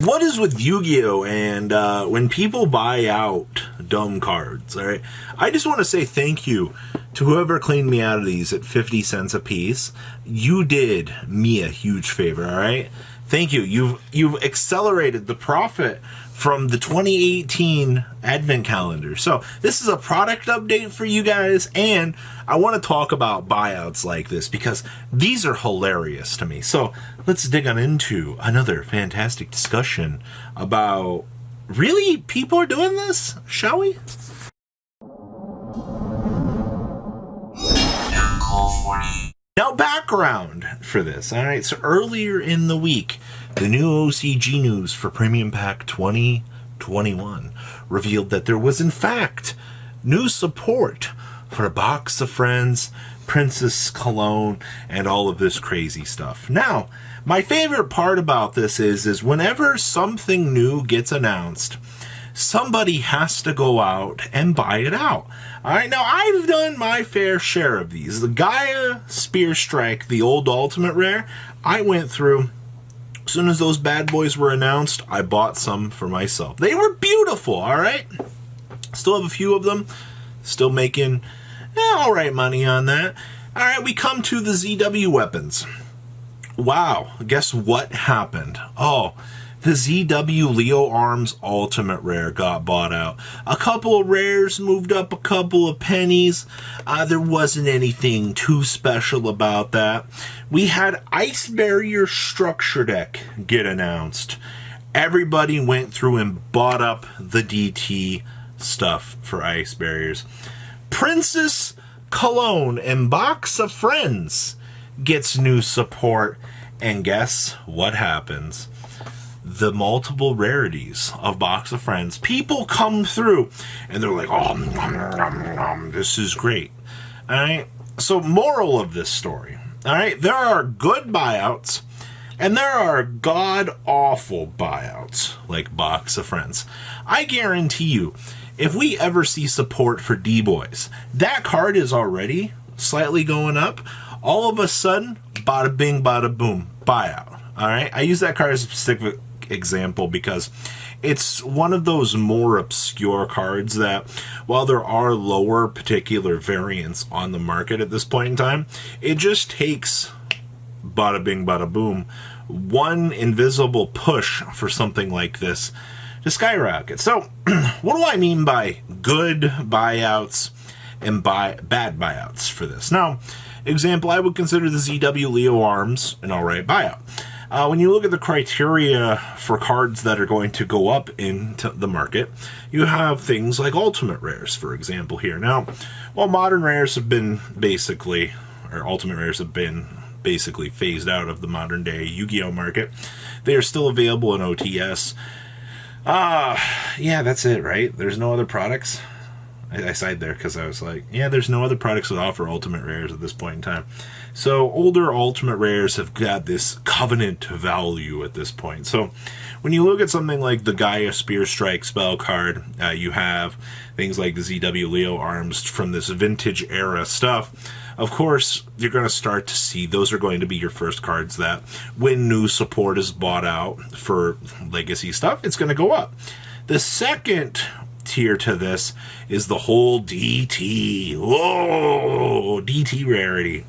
What is with Yu-Gi-Oh! And when people buy out dumb cards, alright? I just want to say thank you to whoever cleaned me out of these at 50 cents a piece. You did me a huge favor, alright? Thank you. You've accelerated the profit from the 2018 advent calendar. So this is a product update for you guys, and I want to talk about buyouts like this because these are hilarious to me. So let's dig on into another fantastic discussion about really people are doing this, shall we? Now, background for this. All right, so earlier in the week, the new OCG news for Premium Pack 2021 revealed that there was, in fact, new support for a Box of Friends, Princess Cologne, and all of this crazy stuff. Now, my favorite part about this is whenever something new gets announced, somebody has to go out and buy it out. Alright, now I've done my fair share of these. The Gaia Spear Strike, the old Ultimate Rare, I went through. As soon as those bad boys were announced, I bought some for myself. They were beautiful, alright? Still have a few of them. Still making alright money on that. Alright, we come to the ZW weapons. Wow, guess what happened? Oh, the ZW Leo Arms Ultimate Rare got bought out. A couple of rares moved up a couple of pennies. There wasn't anything too special about that. We had Ice Barrier Structure Deck get announced. Everybody went through and bought up the DT stuff for Ice Barriers. Princess Cologne and Box of Friends gets new support. And guess what happens? The multiple rarities of Box of Friends. People come through and they're like, oh, this is great. Alright, so moral of this story. Alright, there are good buyouts and there are god-awful buyouts like Box of Friends. I guarantee you, if we ever see support for D-Boys, that card is already slightly going up. All of a sudden, bada bing, bada boom, buyout. Alright, I use that card as a specific example because it's one of those more obscure cards that, while there are lower particular variants on the market at this point in time, it just takes bada bing bada boom, one invisible push for something like this to skyrocket. So what do I mean by good buyouts and bad buyouts for this? Now, example, I would consider the ZW Leo Arms an alright buyout. When you look at the criteria for cards that are going to go up into the market, you have things like Ultimate Rares, for example, here. Now, while Modern Rares have been basically, or Ultimate Rares have been basically phased out of the modern day Yu-Gi-Oh! Market, they are still available in OTS. Yeah, that's it, right? There's no other products. I sighed there because I was like, yeah, there's no other products that offer Ultimate Rares at this point in time. So older Ultimate Rares have got this covenant value at this point. So when you look at something like the Gaia Spear Strike spell card, you have things like the ZW Leo Arms from this vintage era stuff. Of course, you're going to start to see those are going to be your first cards that when new support is bought out for legacy stuff, it's going to go up. The second tier to this is the whole DT. Whoa, DT rarity.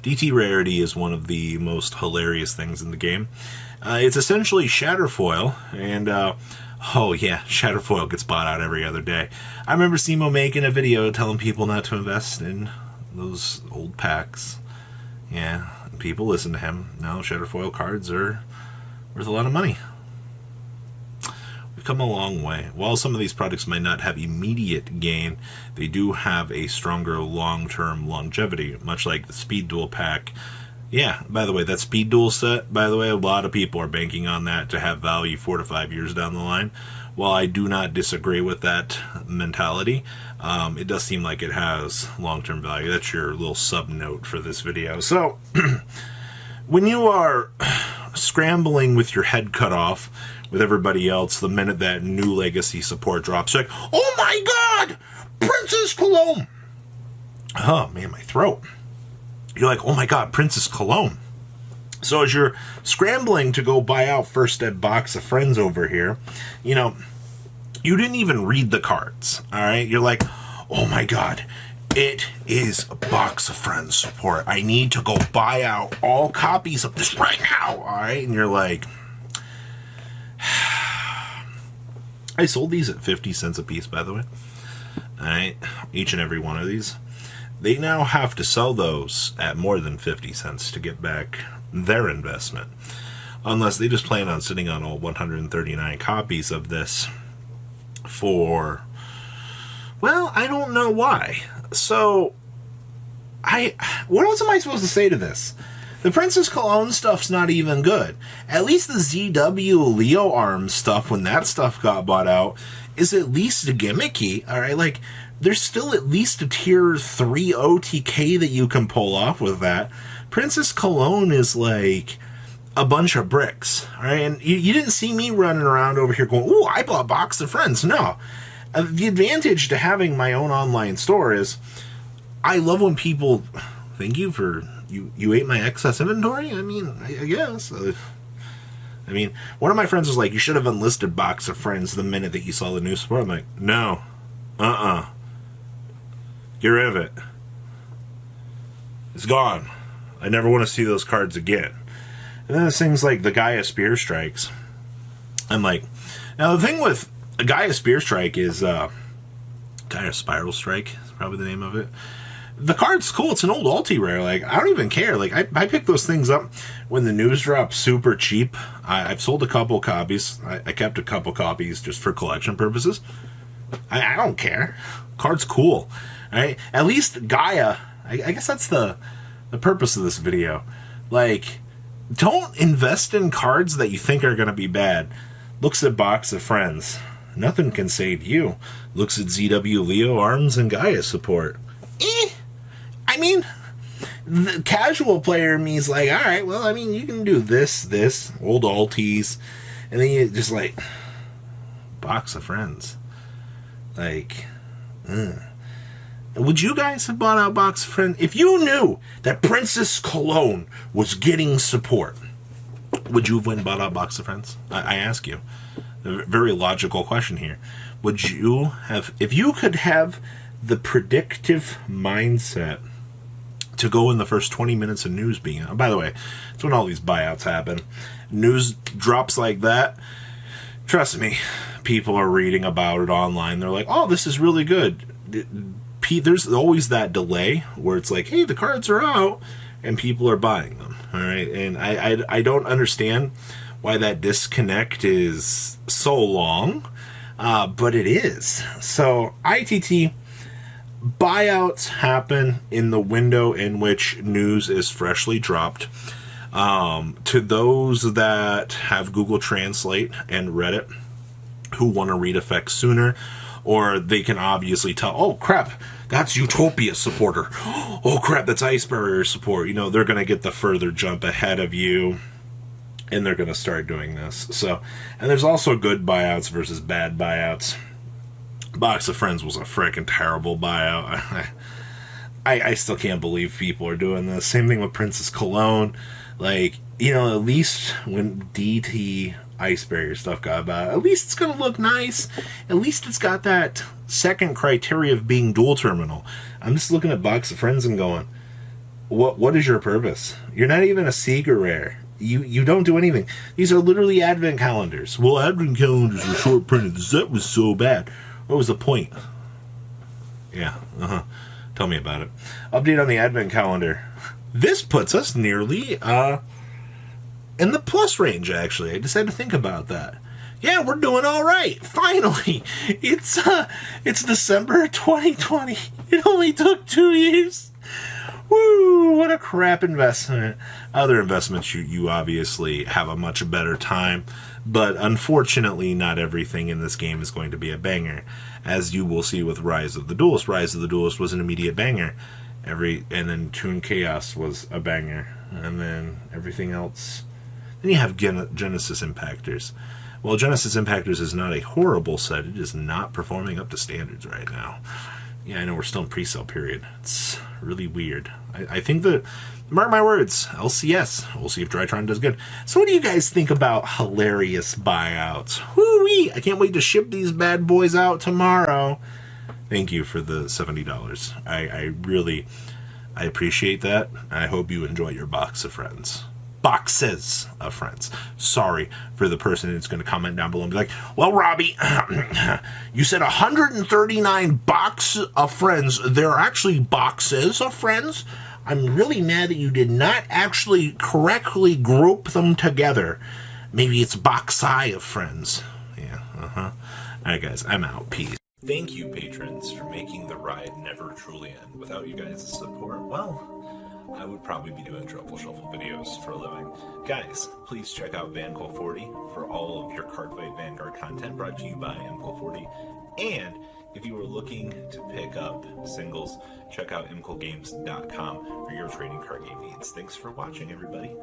DT rarity is one of the most hilarious things in the game. It's essentially Shatterfoil, and oh yeah, Shatterfoil gets bought out every other day. I remember Simo making a video telling people not to invest in those old packs. Yeah, people listen to him. Now Shatterfoil cards are worth a lot of money. Come a long way. While some of these products might not have immediate gain, they do have a stronger long-term longevity, much like the Speed Duel pack. Yeah, by the way, that Speed Duel set, by the way, a lot of people are banking on that to have value 4 to 5 years down the line. While I do not disagree with that mentality, it does seem like it has long-term value. That's your little sub-note for this video. So, when you are scrambling with your head cut off with everybody else the minute that new legacy support drops, like, oh my god, Princess Cologne. Oh man, my throat. You're like, oh my god, Princess Cologne. So as you're scrambling to go buy out first ed box of friends over here, you know, you didn't even read the cards, all right? You're like, oh my God, it is a box of friends support. I need to go buy out all copies of this right now, all right? And you're like, I sold these at 50 cents a piece, by the way. All right, each and every one of these. They now have to sell those at more than 50 cents to get back their investment. Unless they just plan on sitting on all 139 copies of this for, well, I don't know why. So, what else am I supposed to say to this? The Princess Cologne stuff's not even good. At least the ZW Leo Arms stuff, when that stuff got bought out, is at least gimmicky, alright? Like, there's still at least a tier 3 OTK that you can pull off with that. Princess Cologne is like a bunch of bricks, alright? And you didn't see me running around over here going, ooh, I bought a box of friends. No. The advantage to having my own online store is I love when people thank you for you ate my excess inventory. I mean, I guess. I mean, one of my friends was like, you should have unlisted box of friends the minute that you saw the new support. I'm like, no, get rid of it. It's gone. I never want to see those cards again. And then there's things like the Gaia Spear Strikes. I'm like, now the thing with a Gaia Spear Strike is Gaia Spiral Strike is probably the name of it. The card's cool. It's an old ulti-rare. Like, I don't even care. Like, I picked those things up when the news dropped super cheap. I've sold a couple copies. I kept a couple copies just for collection purposes. I don't care. Card's cool. Right? At least Gaia, I guess that's the purpose of this video. Like, don't invest in cards that you think are going to be bad. Looks at Box of Friends. Nothing can save you. Looks at ZW Leo Arms and Gaia support. I mean, the casual player in me is like, all right, well, I mean, you can do this, old alties, and then you just like, Box of Friends. Like, would you guys have bought out Box of Friends? If you knew that Princess Cologne was getting support, would you have went and bought out Box of Friends? I ask you. A very logical question here. Would you have, if you could have the predictive mindset to go in the first 20 minutes of news being out. By the way, it's when all these buyouts happen. News drops like that. Trust me, people are reading about it online. They're like, oh, this is really good. There's always that delay where it's like, hey, the cards are out, and people are buying them. All right, and I don't understand why that disconnect is so long, but it is. So ITT, buyouts happen in the window in which news is freshly dropped. To those that have Google Translate and Reddit who want to read effects sooner, or they can obviously tell, oh crap, that's Utopia supporter. Oh crap, that's Ice Barrier support. You know, they're going to get the further jump ahead of you, and they're going to start doing this. So, and there's also good buyouts versus bad buyouts. Box of Friends was a freaking terrible buyout. I still can't believe people are doing this. Same thing with Princess Cologne. Like, you know, at least when DT Ice Barrier stuff got bought, at least it's going to look nice. At least it's got that second criteria of being dual terminal. I'm just looking at Box of Friends and going, what is your purpose? You're not even a secret rare. You don't do anything. These are literally advent calendars. Well, advent calendars were short printed. The set was so bad. What was the point? Yeah, Tell me about it. Update on the advent calendar. This puts us nearly in the plus range, actually. I just had to think about that. Yeah, we're doing all right. Finally. It's December 2020. It only took 2 years. Woo, what a crap investment. Other investments, you obviously have a much better time. But unfortunately, not everything in this game is going to be a banger. As you will see with Rise of the Duelist. Rise of the Duelist was an immediate banger. And then Toon Chaos was a banger. And then everything else. Then you have Genesis Impactors. Well, Genesis Impactors is not a horrible set. It is not performing up to standards right now. Yeah, I know we're still in pre-sale period. It's really weird. I think that, mark my words, LCS. We'll see if Drytron does good. So what do you guys think about hilarious buyouts? Whoo-wee! I can't wait to ship these bad boys out tomorrow. Thank you for the $70. I appreciate that. I hope you enjoy your box of friends. Boxes of friends. Sorry for the person who's going to comment down below and be like, well, Robbie, you said 139 boxes of friends. There are actually boxes of friends. I'm really mad that you did not actually correctly group them together. Maybe it's boxi of friends. Yeah, All right, guys, I'm out. Peace. Thank you, patrons, for making the ride never truly end. Without you guys' support, well, I would probably be doing Truffle Shuffle videos for a living. Guys, please check out VanCole40 for all of your Cardfight Vanguard content brought to you by MCole40. And if you are looking to pick up singles, check out mcolegames.com for your trading card game needs. Thanks for watching, everybody.